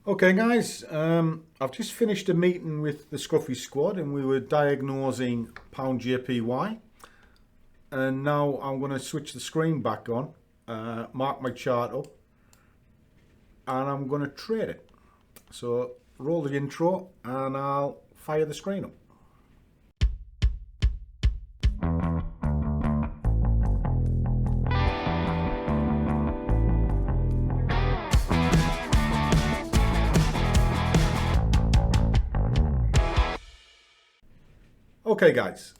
Okay guys, I've just finished a meeting with the Scruffy squad and we were diagnosing pound JPY, and now I'm going to switch the screen back on, mark my chart up, and I'm going to trade it. So roll the intro and I'll fire the screen up. Okay guys,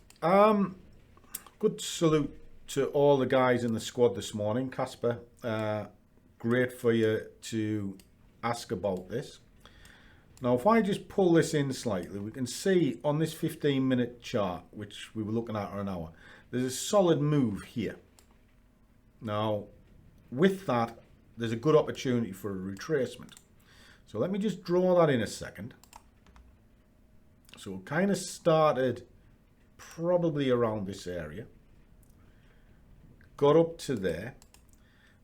good salute to all the guys in the squad this morning. Casper, great for you to ask about this. Now if I just pull this in slightly, we can see on this 15-minute chart, which we were looking at for an hour, there's a solid move here. Now with that, there's a good opportunity for a retracement. So let me just draw that in a second. So it kind of started probably around this area, got up to there,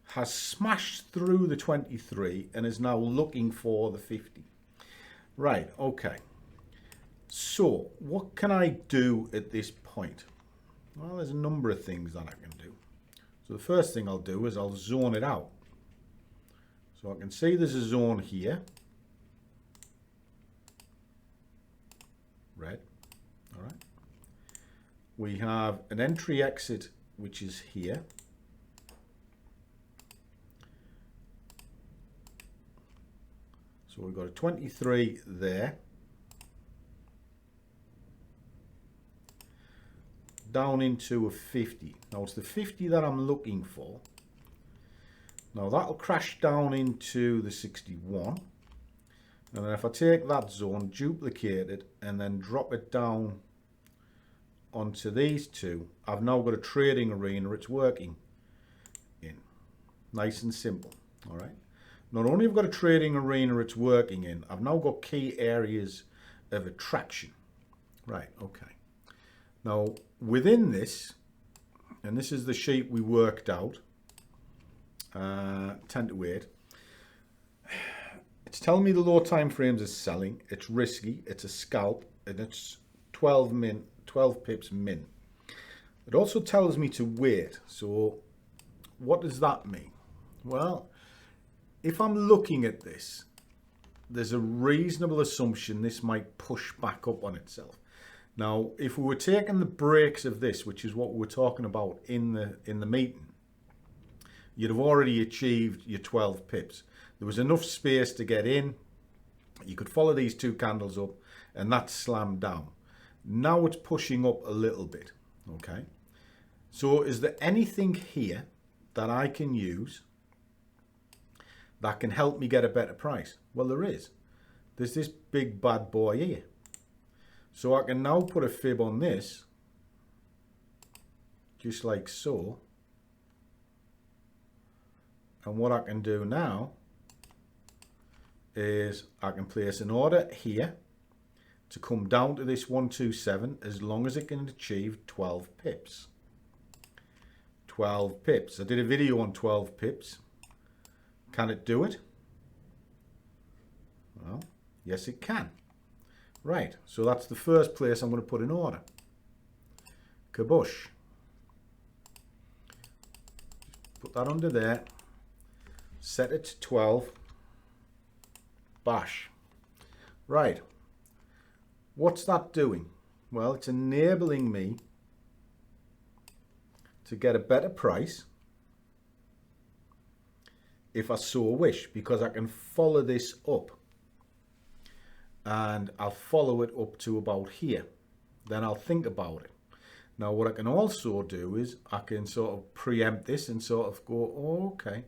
has smashed through the 23 and is now looking for the 50. Right, okay. So what can I do at this point? Well, there's a number of things that I can do. So the first thing I'll do is I'll zone it out. So I can see there's a zone here. Red, all right. We have an entry exit, which is here. So we've got a 23 there. Down into a 50. Now it's the 50 that I'm looking for. Now that'll crash down into the 61. And then if I take that zone, duplicate it, and then drop it down onto these two, I've now got a trading arena it's working in. Nice and simple. All right. Not only have I got a trading arena it's working in, I've now got key areas of attraction. Right. Okay. Now within this, and this is the sheet we worked out, 10 to 8. It's telling me the low time frames is selling. It's risky. It's a scalp, and it's 12 pips min. It also tells me to wait. So what does that mean? Well, if I'm looking at this, there's a reasonable assumption this might push back up on itself. Now, if we were taking the breaks of this, which is what we were talking about in the meeting, you'd have already achieved your 12 pips. There was enough space to get in. You could follow these two candles up and that slammed down. Now it's pushing up a little bit. Okay. So is there anything here that I can use that can help me get a better price? Well, there is. There's this big bad boy here. So I can now put a fib on this, just like so. And what I can do now is I can place an order here to come down to this 127 as long as it can achieve 12 pips. 12 pips. I did a video on 12 pips. Can it do it? Well, yes it can. Right, so that's the first place I'm going to put an order. Kabush. Put that under there. Set it to 12. Bash. Right. What's that doing? Well, it's enabling me to get a better price if I so wish, because I can follow this up. And I'll follow it up to about here. Then I'll think about it. Now what I can also do is I can sort of preempt this and sort of go, oh, okay.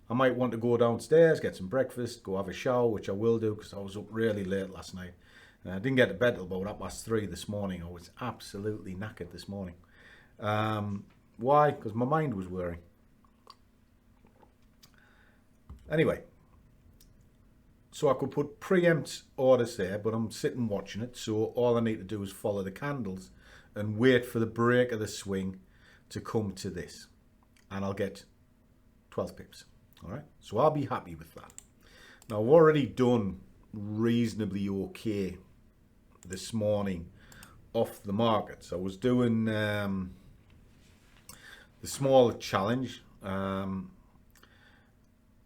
I might want to go downstairs, get some breakfast, go have a shower, which I will do because I was up really late last night. And I didn't get to bed till about 3:30 this morning. I was absolutely knackered this morning. Why? Because my mind was wearing. Anyway, so I could put preempt orders there, but I'm sitting watching it. So all I need to do is follow the candles and wait for the break of the swing to come to this. And I'll get 12 pips. All right, so I'll be happy with that. Now I've already done reasonably okay this morning off the markets. I was doing the smaller challenge.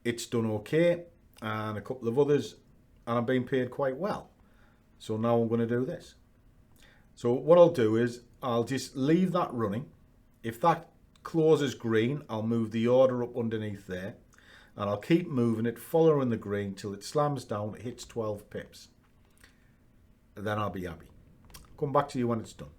It's done okay, and a couple of others, and I'm being paid quite well. So now I'm going to do this. So what I'll do is I'll just leave that running. If that closes green, I'll move the order up underneath there, and I'll keep moving it, following the green till it slams down, it hits 12 pips. And then I'll be happy. Come back to you when it's done.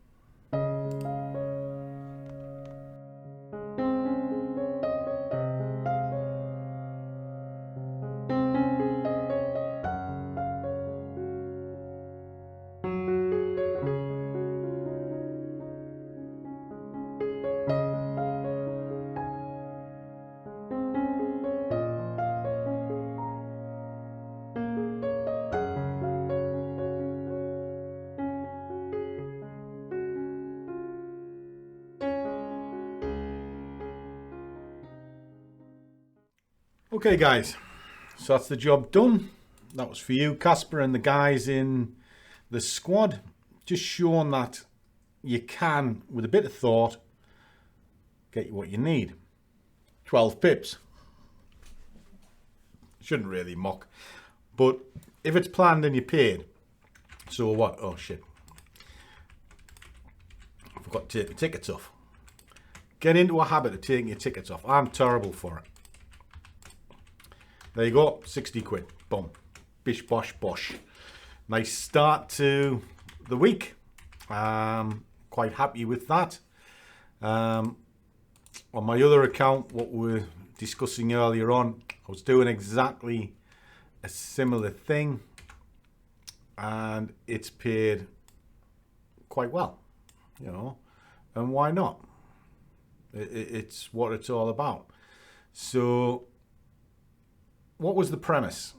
Okay guys, so that's the job done. That was for you, Casper, and the guys in the squad. Just showing that you can, with a bit of thought, get you what you need. 12 pips. Shouldn't really mock. But if it's planned and you're paid, so what? Oh shit. I forgot to take the tickets off. Get into a habit of taking your tickets off. I'm terrible for it. There you go, 60 quid. Boom. Bish, bosh, bosh. Nice start to the week. Quite happy with that. On my other account, what we were discussing earlier on, I was doing exactly a similar thing, and it's paid quite well, you know, and why not? It's what it's all about. So what was the premise?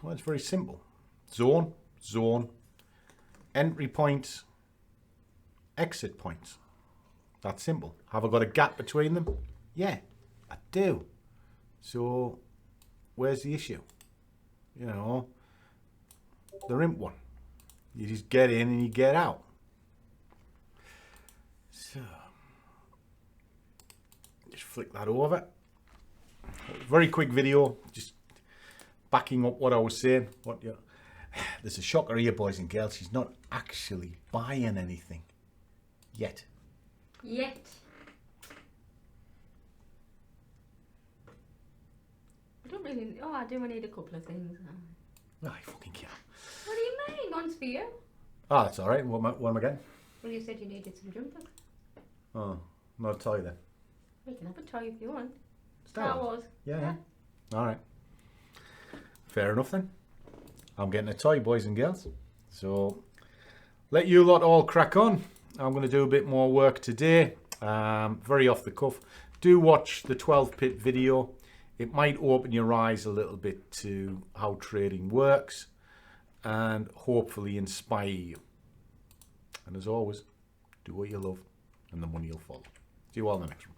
Well, it's very simple. Zone, zone, entry points, exit points. That's simple. Have I got a gap between them? Yeah, I do. So where's the issue? You know, there ain't one. You just get in and you get out. So just flick that over. Very quick video, just backing up what I was saying. There's a shocker here, boys and girls. She's not actually buying anything yet. Yet. I don't really. Oh, I do need a couple of things. Oh, I fucking can't. What do you mean? One's for you. Oh, that's all right. What am I getting? Well, you said you needed some jumpers. Oh, not a toy then. We can have a toy if you want. Star Wars. Yeah. All right. Fair enough then. I'm getting a toy, boys and girls. So let you lot all crack on. I'm going to do a bit more work today. Very off the cuff. Do watch the 12 pip video. It might open your eyes a little bit to how trading works and hopefully inspire you. And as always, do what you love and the money will follow. See you all in the next one.